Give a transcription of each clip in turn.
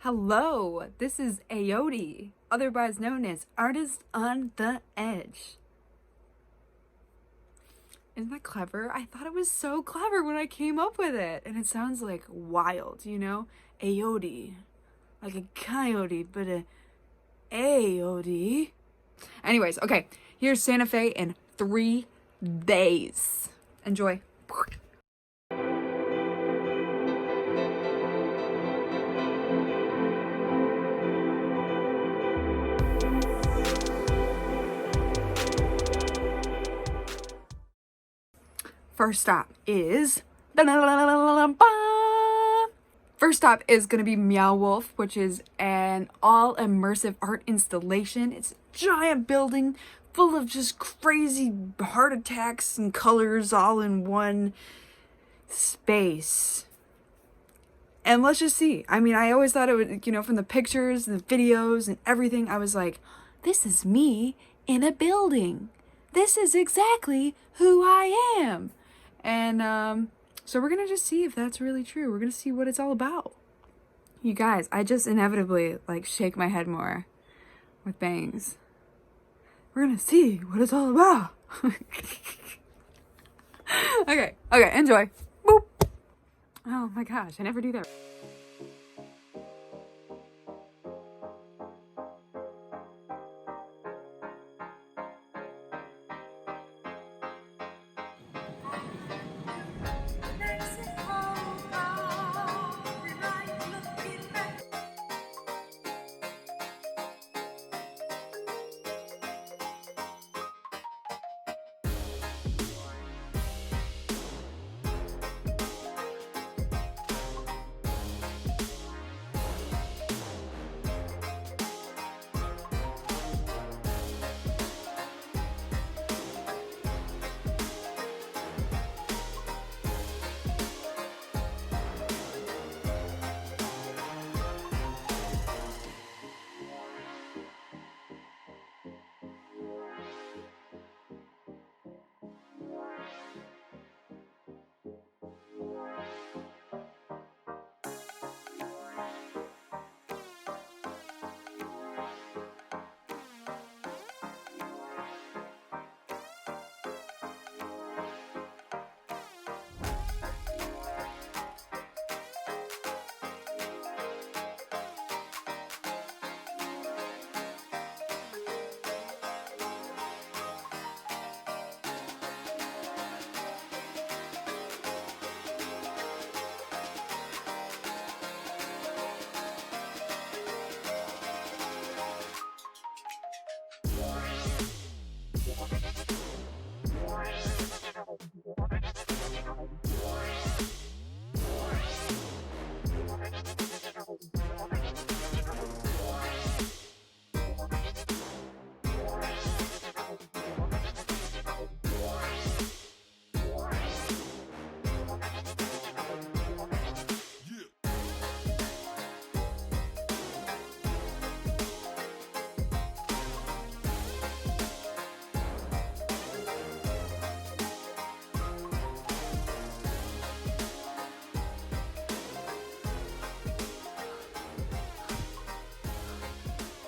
Hello, this is Ayote, otherwise known as Artist on the Edge. Isn't that clever? I thought it was so clever when I came up with it. And it sounds like wild, you know? Ayote. Like a coyote, but a ayote. Anyways, okay. Here's Santa Fe in 3 days. Enjoy. First stop is gonna be Meow Wolf, which is an all-immersive art installation. It's a giant building full of just crazy heart attacks and colors all in one space. And let's just see. I mean, I always thought it would, from the pictures and the videos and everything, I was like, this is me in a building. This is exactly who I am. And so we're gonna just see if that's really true. We're gonna see what it's all about. You guys, I just inevitably shake my head more with bangs. We're gonna see what it's all about. Okay, enjoy. Boop. Oh my gosh, I never do that.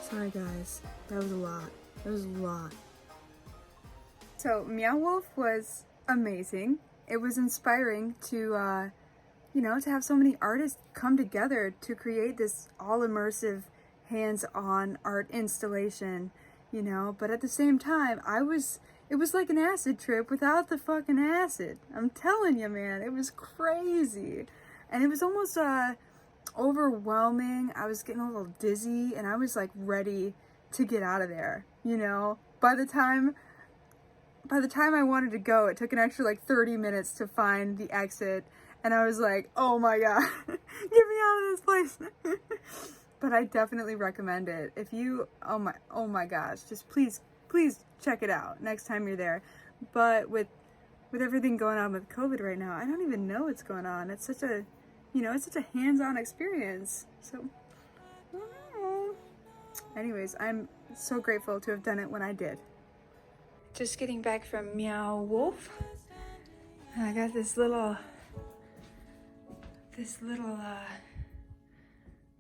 Sorry guys, that was a lot. So Meow Wolf was amazing. It was inspiring to, to have so many artists come together to create this all-immersive, hands-on art installation, but at the same time, it was like an acid trip without the fucking acid. I'm telling you, man, it was crazy. And it was almost, overwhelming. I was getting a little dizzy and I was ready to get out of there, By the time I wanted to go, it took an extra 30 minutes to find the exit, and I was like, oh my god, get me out of this place. But I definitely recommend it. If you, oh my gosh, just please check it out next time you're there. But with everything going on with COVID right now, I don't even know what's going on. It's such a hands-on experience. So, anyways, I'm so grateful to have done it when I did. Just getting back from Meow Wolf. And I got this little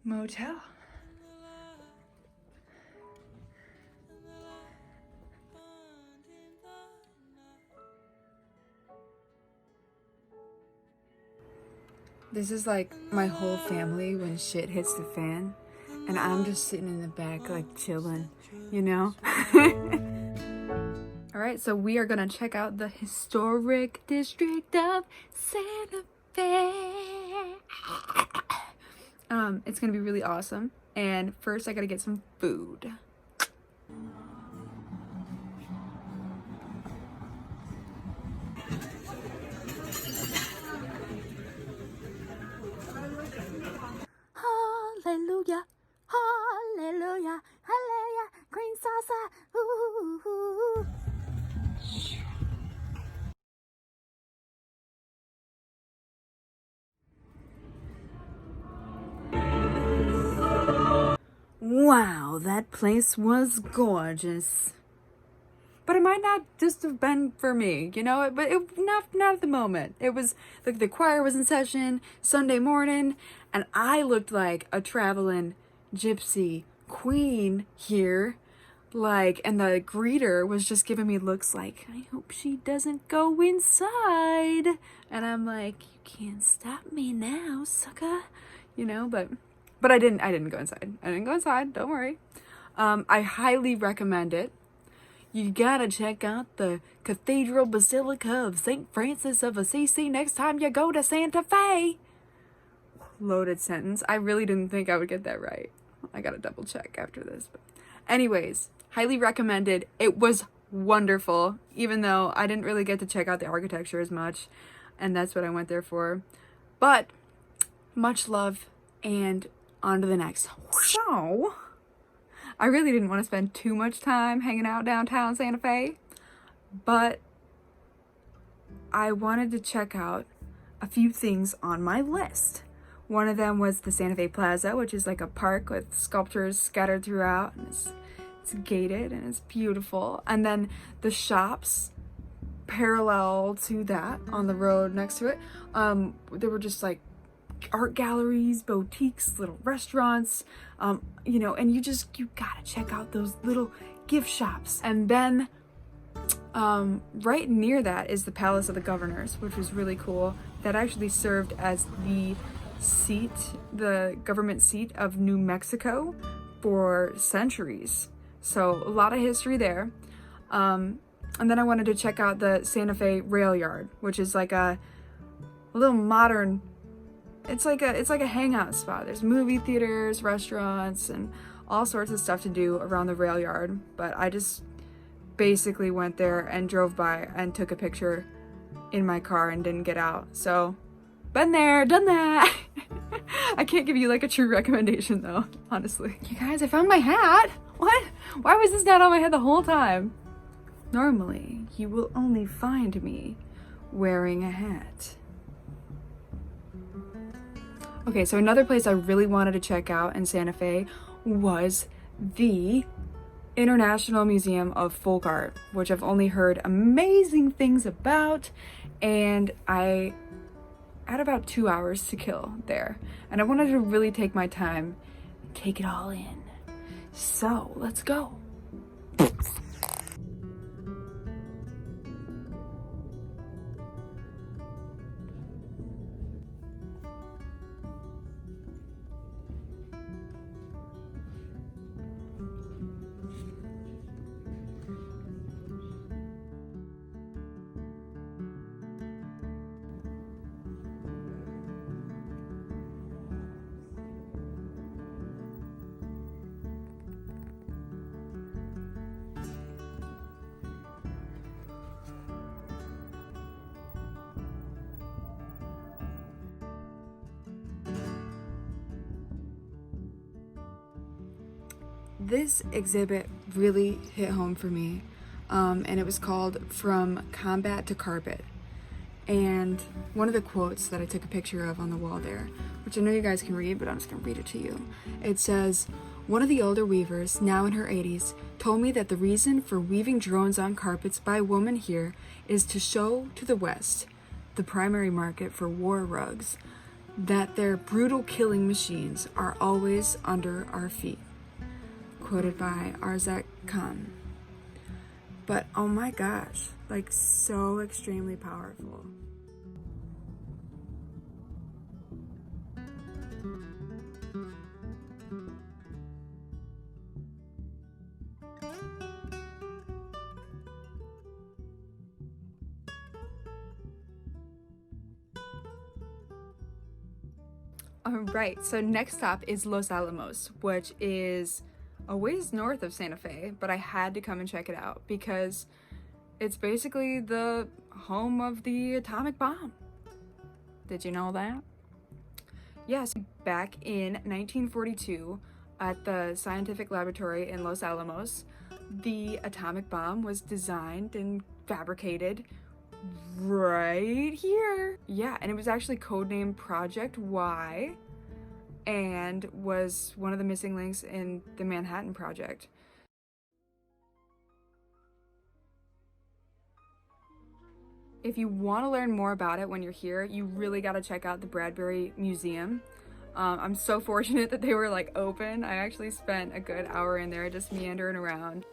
motel. This is like my whole family when shit hits the fan, and I'm just sitting in the back like chilling, you know? Alright, so we are gonna check out the historic district of Santa Fe. It's gonna be really awesome. And first I gotta get some food. Hallelujah, hallelujah, hallelujah, green salsa, ooh. Wow, that place was gorgeous. But it might not just have been for me, you know? But not at the moment. It was like the choir was in session Sunday morning, and I looked like a traveling gypsy queen here. Like, and the greeter was just giving me looks like, I hope she doesn't go inside. And I'm like, you can't stop me now, sucker. You know, but I didn't go inside. I didn't go inside, don't worry. I highly recommend it. You gotta check out the Cathedral Basilica of St. Francis of Assisi next time you go to Santa Fe. Loaded sentence. I really didn't think I would get that right. I gotta double check after this. But anyways, highly recommended. It was wonderful, even though I didn't really get to check out the architecture as much, and that's what I went there for. But much love, and on to the next. So, I really didn't want to spend too much time hanging out downtown Santa Fe, but I wanted to check out a few things on my list. One of them was the Santa Fe Plaza, which is like a park with sculptures scattered throughout, and it's gated and it's beautiful. And then the shops parallel to that on the road next to it, there were just like art galleries, boutiques, little restaurants, you know, and you gotta check out those little gift shops. And then right near that is the Palace of the Governors, which was really cool. That actually served as the government seat of New Mexico for centuries. So a lot of history there. And then I wanted to check out the Santa Fe Rail Yard, which is like a little modern, it's like a hangout spot. There's movie theaters, restaurants, and all sorts of stuff to do around the rail yard. But I just basically went there and drove by and took a picture in my car and didn't get out. So, been there, done that. I can't give you like a true recommendation though, honestly. You guys, I found my hat. What? Why was this not on my head the whole time? Normally, you will only find me wearing a hat. Okay, so another place I really wanted to check out in Santa Fe was the International Museum of Folk Art, which I've only heard amazing things about, and I had about 2 hours to kill there, and I wanted to really take my time and take it all in. So, let's go. This exhibit really hit home for me, and it was called From Combat to Carpet. And one of the quotes that I took a picture of on the wall there, which I know you guys can read, but I'm just going to read it to you. It says, "One of the older weavers, now in her 80s, told me that the reason for weaving drones on carpets by a woman here is to show to the West, the primary market for war rugs, that their brutal killing machines are always under our feet. Quoted by Arzak Khan. But oh my gosh, like so extremely powerful. All right, so next stop is Los Alamos, which is a ways north of Santa Fe, but I had to come and check it out because it's basically the home of the atomic bomb. Did you know that? Yes, back in 1942 at the scientific laboratory in Los Alamos, the atomic bomb was designed and fabricated right here. Yeah, and it was actually codenamed Project Y and was one of the missing links in the Manhattan Project. If you want to learn more about it when you're here, you really got to check out the Bradbury Museum. I'm so fortunate that they were like open. I actually spent a good hour in there just meandering around.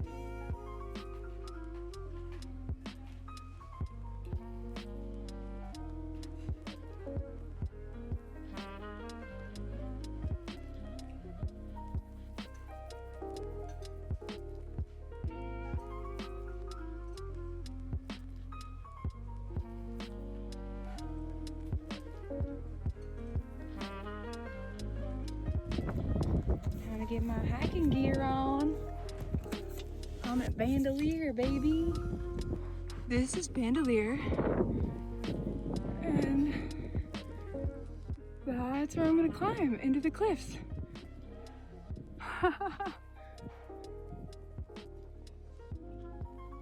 Time to get my hiking gear on. I'm at Bandelier, baby. This is Bandelier. And that's where I'm gonna climb into the cliffs.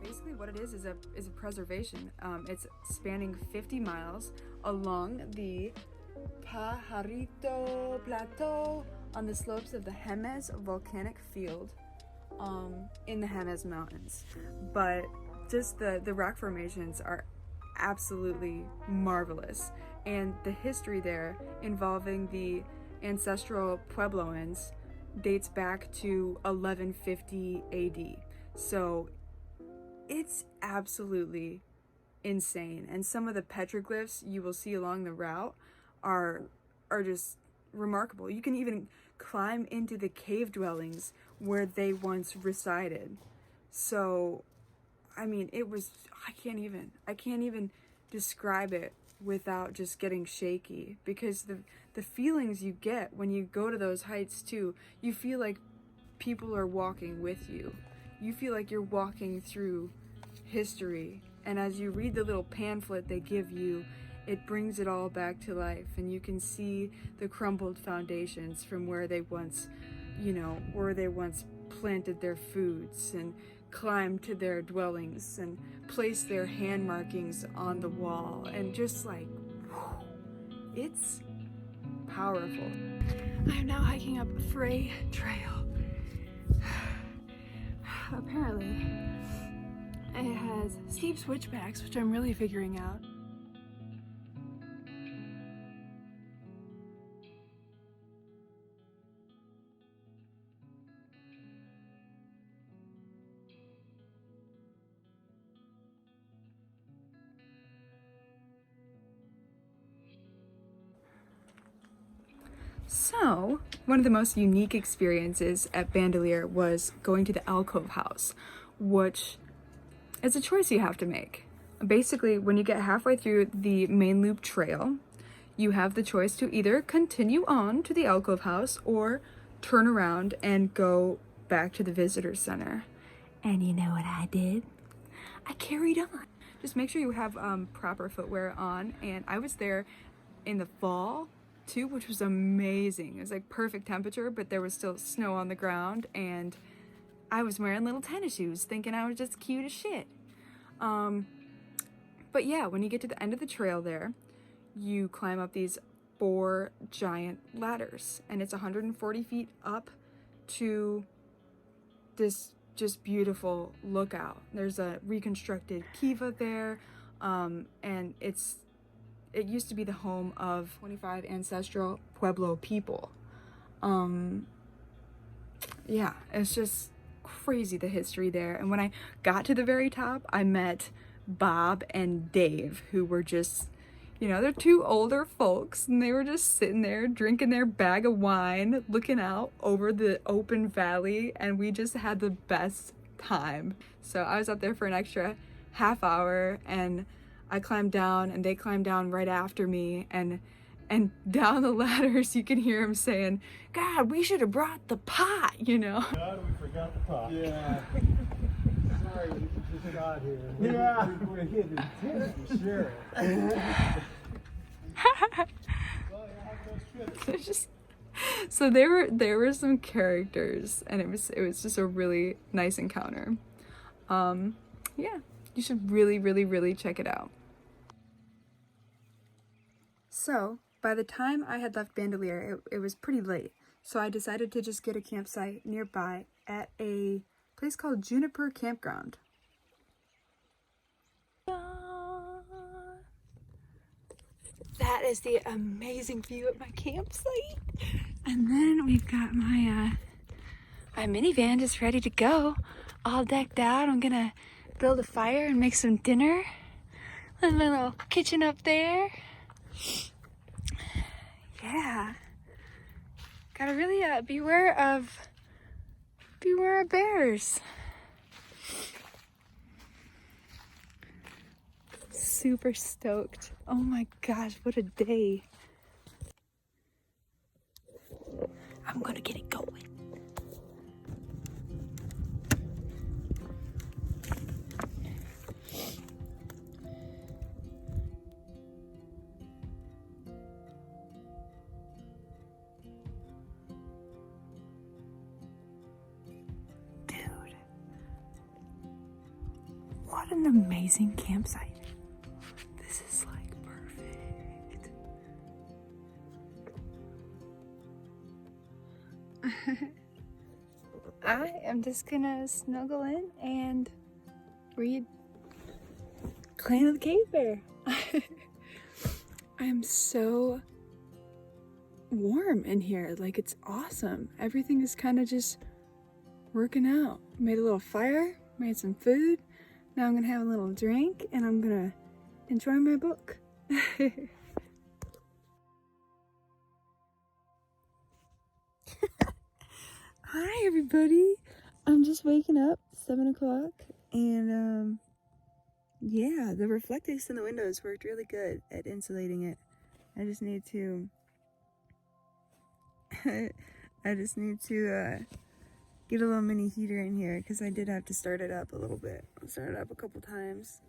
Basically what it is a preservation. It's spanning 50 miles along the Pajarito Plateau on the slopes of the Jemez volcanic field in the Jemez Mountains. But just the rock formations are absolutely marvelous, and the history there involving the ancestral Puebloans dates back to 1150 AD. So it's absolutely insane, and some of the petroglyphs you will see along the route are just remarkable. You can even climb into the cave dwellings where they once resided. So I mean, it was, I can't even describe it without just getting shaky, because the feelings you get when you go to those heights too, you feel like people are walking with you. You feel like you're walking through history, and as you read the little pamphlet they give you, it brings it all back to life, and you can see the crumbled foundations from where they once planted their foods and climbed to their dwellings and placed their hand markings on the wall, and just like, whew, it's powerful. I am now hiking up Frey Trail. Apparently, it has steep switchbacks, which I'm really figuring out. So, one of the most unique experiences at Bandelier was going to the Alcove House, which is a choice you have to make. Basically, when you get halfway through the main loop trail, you have the choice to either continue on to the Alcove House or turn around and go back to the visitor center. And you know what I did? I carried on. Just make sure you have proper footwear on, and I was there in the fall too, which was amazing. It was like perfect temperature, but there was still snow on the ground, and I was wearing little tennis shoes thinking I was just cute as shit. But yeah, when you get to the end of the trail there, you climb up these 4 giant ladders, and it's 140 feet up to this just beautiful lookout. There's a reconstructed kiva there, and it's it used to be the home of 25 ancestral Pueblo people. Yeah, it's just crazy, the history there. And when I got to the very top, I met Bob and Dave, who were just, you know, they're two older folks, and they were just sitting there drinking their bag of wine, looking out over the open valley, and we just had the best time. So I was up there for an extra half hour, and I climbed down, and they climbed down right after me, and down the ladders you can hear him saying, "God, we should have brought the pot," you know. God, we forgot the pot. Yeah. Sorry, we just got here. Yeah. We're hitting the for sure. So there were some characters, and it was just a really nice encounter. Yeah, you should really check it out. So by the time I had left Bandelier, it was pretty late, so I decided to just get a campsite nearby at a place called Juniper Campground. That is the amazing view at my campsite. And then we've got my minivan just ready to go, all decked out. I'm gonna build a fire and make some dinner. And my little kitchen up there. Yeah. Gotta really beware of bears. Super stoked. Oh my gosh, what a day. I'm gonna get it going. Dude, what an amazing campsite. This is like perfect. I am just gonna snuggle in and read Clan of the Cave Bear. I'm so warm in here, like it's awesome. Everything is kind of just working out. Made a little fire, made some food. Now I'm gonna have a little drink and I'm gonna enjoy my book. Hi everybody, I'm just waking up, 7 o'clock, and yeah, the reflectix in the windows worked really good at insulating it. I just need to get a little mini heater in here because I did have to start it up a little bit. I started it up a couple times.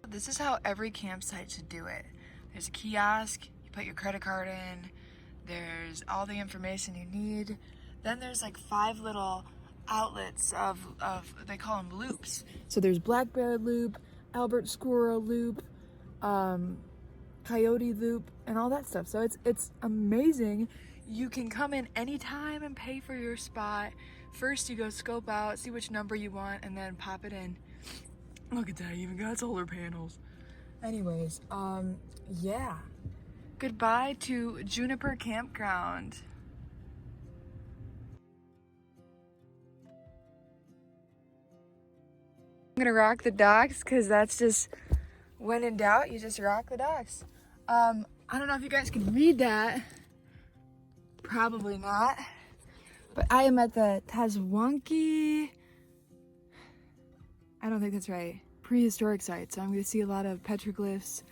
This is how every campsite should do it. There's a kiosk, you put your credit card in, there's all the information you need. Then there's like 5 little outlets of they call them loops. So there's Black Bear Loop, Albert Squirrel Loop, Coyote Loop, and all that stuff. So it's amazing. You can come in anytime and pay for your spot. First you go scope out, see which number you want, and then pop it in. Look at that, even got solar panels. Anyways, yeah. Goodbye to Juniper Campground. I'm gonna rock the docks because that's just, when in doubt, you just rock the docks. I don't know if you guys can read that. Probably not. But I am at the Tsankawi, I don't think that's right, prehistoric site. So I'm gonna see a lot of petroglyphs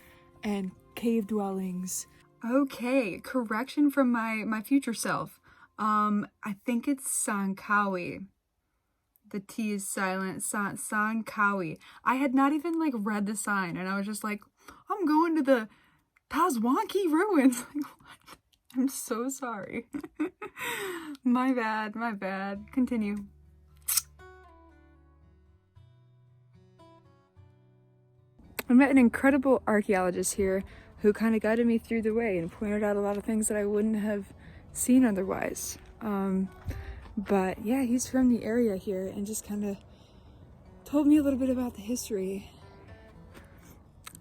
and cave dwellings. Okay, correction from my future self. I think it's Tsankawi. The T is silent. Tsankawi. I had not even like read the sign, and I was just like, I'm going to the Tsankawi ruins. Like, what? I'm so sorry. My bad. Continue. I met an incredible archaeologist here who kind of guided me through the way and pointed out a lot of things that I wouldn't have seen otherwise. But yeah, he's from the area here and just kind of told me a little bit about the history.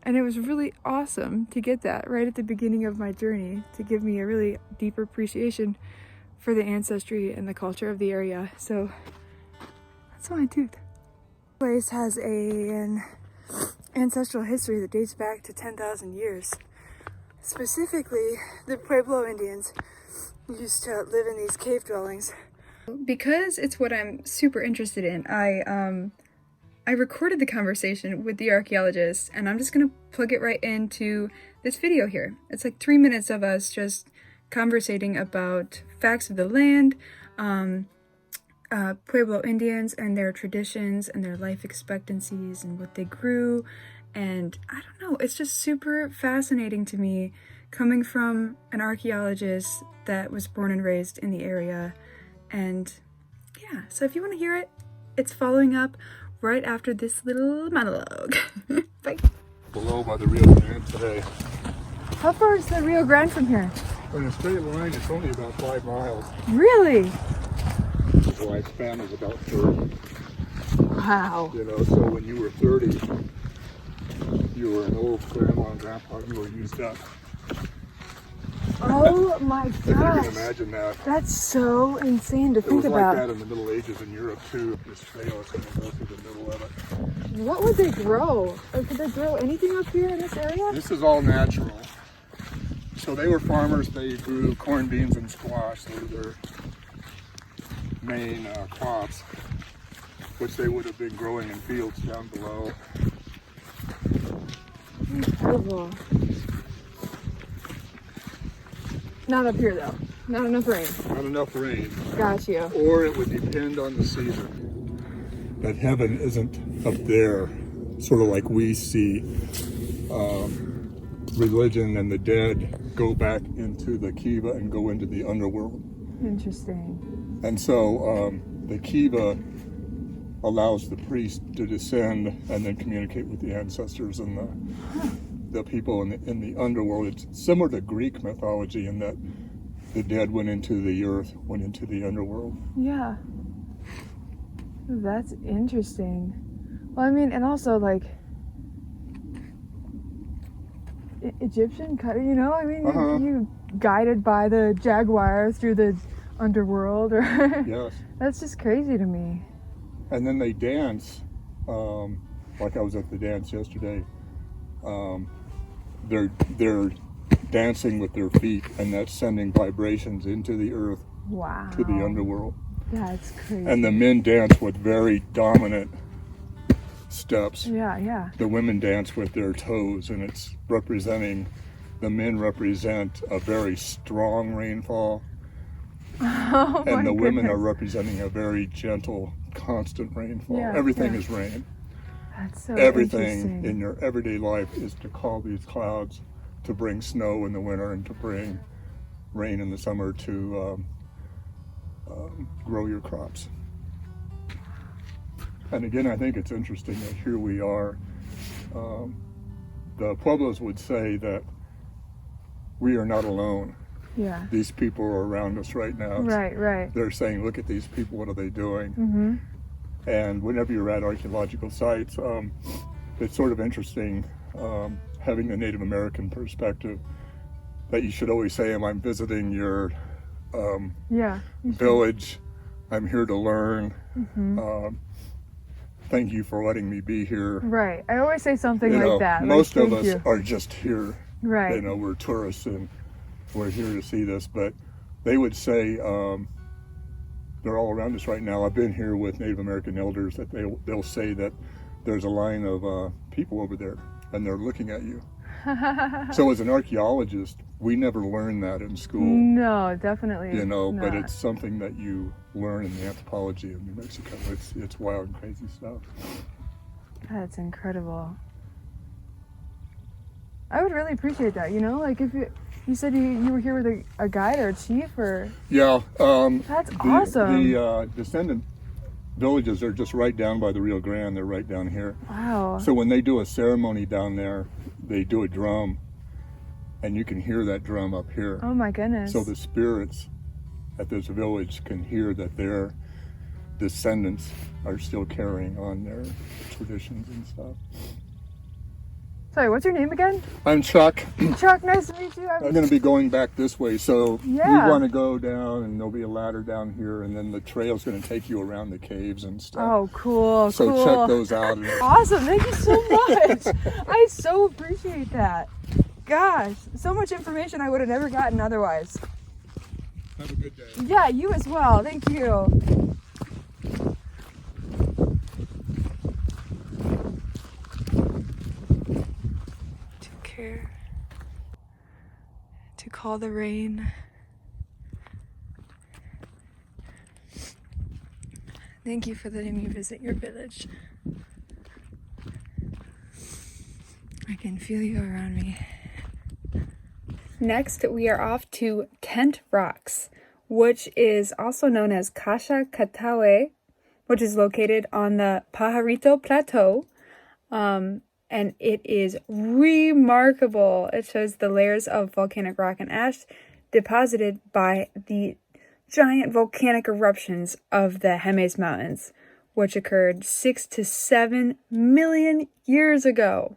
And it was really awesome to get that right at the beginning of my journey, to give me a really deeper appreciation for the ancestry and the culture of the area. So that's my tooth. The place has an ancestral history that dates back to 10,000 years. Specifically, the Pueblo Indians used to live in these cave dwellings. Because it's what I'm super interested in, I recorded the conversation with the archaeologist, and I'm just gonna plug it right into this video here. It's like 3 minutes of us just conversating about facts of the land, Pueblo Indians and their traditions and their life expectancies and what they grew. And I don't know, it's just super fascinating to me coming from an archaeologist that was born and raised in the area. And yeah, so if you want to hear it, it's following up right after this little monologue. Bye. Below by the Rio Grande today. How far is the Rio Grande from here? In a straight line, it's only about 5 miles. Really? The lifespan is about 30. Wow. You know, so when you were 30, you were an old grandma and grandpa, you were used up. Oh my If you gosh. can imagine that. That's so insane to It think was about. like that in the Middle Ages in Europe too. This trail is going to go through the middle of it. What would they grow? Or could they grow anything up here in this area? This is all natural. So they were farmers. They grew corn, beans, and squash. They were their main crops, which they would have been growing in fields down below. Incredible. Not up here though. Not enough rain. Not enough rain. Got you. Or it would depend on the season. That heaven isn't up there, sort of like we see religion and the dead go back into the kiva and go into the underworld. Interesting. And so the kiva allows the priest to descend and then communicate with the ancestors and the people in the underworld. It's similar to Greek mythology in that the dead went into the earth, went into the underworld. Yeah. That's interesting. Well, I mean, and also like Egyptian, you know, I mean, you guided by the jaguar through the underworld, or Yes. That's just crazy to me. And then they dance, like I was at the dance yesterday. They're dancing with their feet, and that's sending vibrations into the earth, Wow. to the underworld. That's crazy. And the men dance with very dominant steps. Yeah. The women dance with their toes, and it's representing, the men represent a very strong rainfall, Oh and my the women are goodness. representing a very gentle, constant rainfall. Yeah, Everything yeah. is rain. That's so Everything interesting. in your everyday life is to call these clouds to bring snow in the winter and to bring rain in the summer to grow your crops. And again, I think it's interesting that here we are. The Pueblos would say that we are not alone. Yeah. These people are around us right now. Right. They're saying, look at these people, what are they doing? Mm-hmm. And whenever you're at archaeological sites, it's sort of interesting having the Native American perspective, that you should always say, I'm visiting your Yeah. village, I'm here to learn, Mm-hmm. thank you for letting me be here. Right. I always say something You know, like that. most like, of "Thank us you." are just here. Right. You know, we're tourists and we're here to see this, but they would say, they're all around us right now. I've been here with Native American elders that they'll say that there's a line of people over there and they're looking at you. So as an archaeologist, we never learn that in school, No, definitely. you know, but not. it's something that you learn in the anthropology of New Mexico. It's wild and crazy stuff. That's incredible. I would really appreciate that, you know? Like if you said you were here with a guide or a chief or... Yeah. That's awesome. The descendant villages are just right down by the Rio Grande. They're right down here. Wow. So when they do a ceremony down there, they do a drum, and you can hear that drum up here. Oh my goodness. So the spirits at this village can hear that their descendants are still carrying on their traditions and stuff. Sorry, what's your name again? I'm Chuck. Chuck, nice to meet you. I'm going to be going back this way, so Yeah. you want to go down, and there'll be a ladder down here, and then the trail's going to take you around the caves and stuff. Oh, cool, So cool. check those out. Awesome, thank you so much. I so appreciate that. Gosh, so much information I would have never gotten otherwise. Have a good day. Yeah, you as well. Thank you. Took care to call the rain. Thank you for letting me visit your village. I can feel you around me. Next, we are off to Tent Rocks, which is also known as Kasha Katuwe, which is located on the Pajarito Plateau. And it is remarkable. It shows the layers of volcanic rock and ash deposited by the giant volcanic eruptions of the Hemes Mountains, which occurred 6 to 7 million years ago.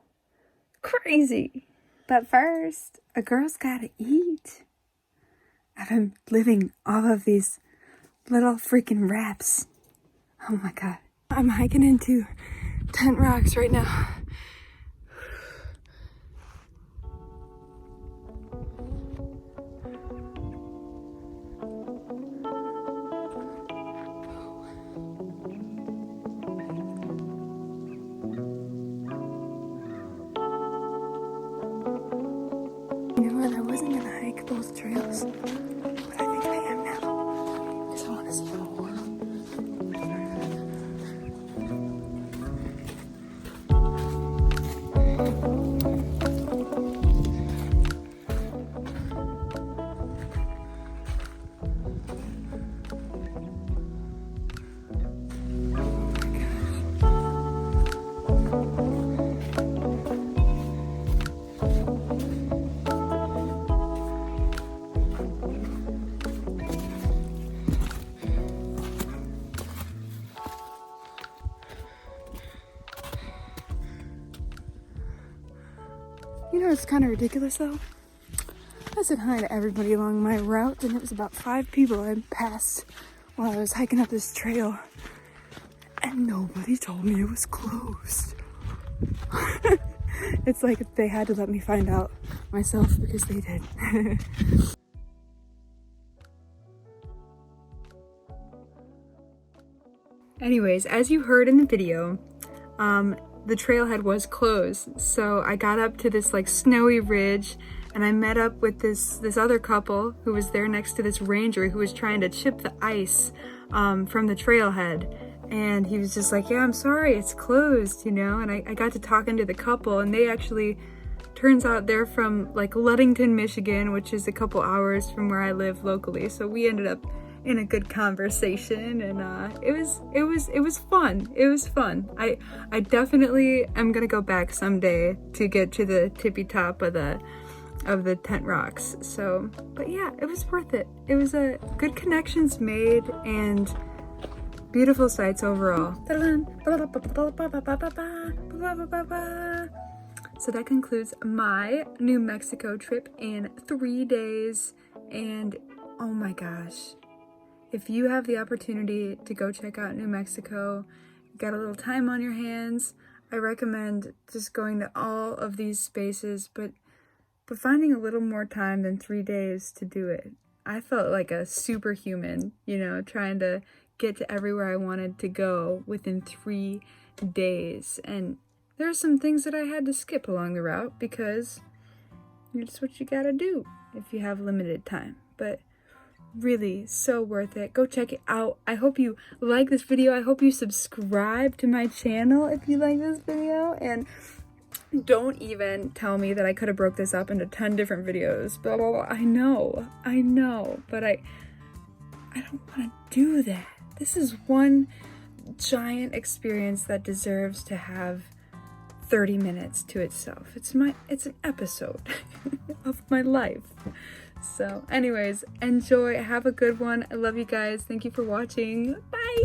Crazy. But first, a girl's gotta eat. I've been living off of these little freaking wraps. Oh my god. I'm hiking into Tent Rocks right now. You know what? I wasn't gonna hike both trails, but I think I am now, because I want to see more. You know, it's kind of ridiculous though. I said hi to everybody along my route, and it was about 5 people I passed while I was hiking up this trail, and nobody told me it was closed. It's like they had to let me find out myself, because they did. Anyways, as you heard in the video, the trailhead was closed, so I got up to this like snowy ridge, and I met up with this other couple who was there next to this ranger who was trying to chip the ice from the trailhead, and he was just like, yeah, I'm sorry, it's closed, you know. And I got to talking to the couple, and they actually, turns out they're from like Ludington, Michigan, which is a couple hours from where I live locally, so we ended up in a good conversation, and it was fun. It was fun. I definitely am gonna go back someday to get to the tippy top of the Tent Rocks. So, but yeah, it was worth it. It was a good connections made and beautiful sights overall. So that concludes my New Mexico trip in 3 days, and oh my gosh. If you have the opportunity to go check out New Mexico, got a little time on your hands, I recommend just going to all of these spaces, but finding a little more time than 3 days to do it. I felt like a superhuman, you know, trying to get to everywhere I wanted to go within 3 days. And there are some things that I had to skip along the route, because it's what you gotta do if you have limited time. But really, so worth it. Go check it out. I hope you like this video. I hope you subscribe to my channel if you like this video. And don't even tell me that I could have broke this up into 10 different videos. Blah, blah, blah. I know. But I don't want to do that. This is one giant experience that deserves to have 30 minutes to itself. It's an episode of my life. So anyways, enjoy, have a good one. I love you guys. Thank you for watching. Bye.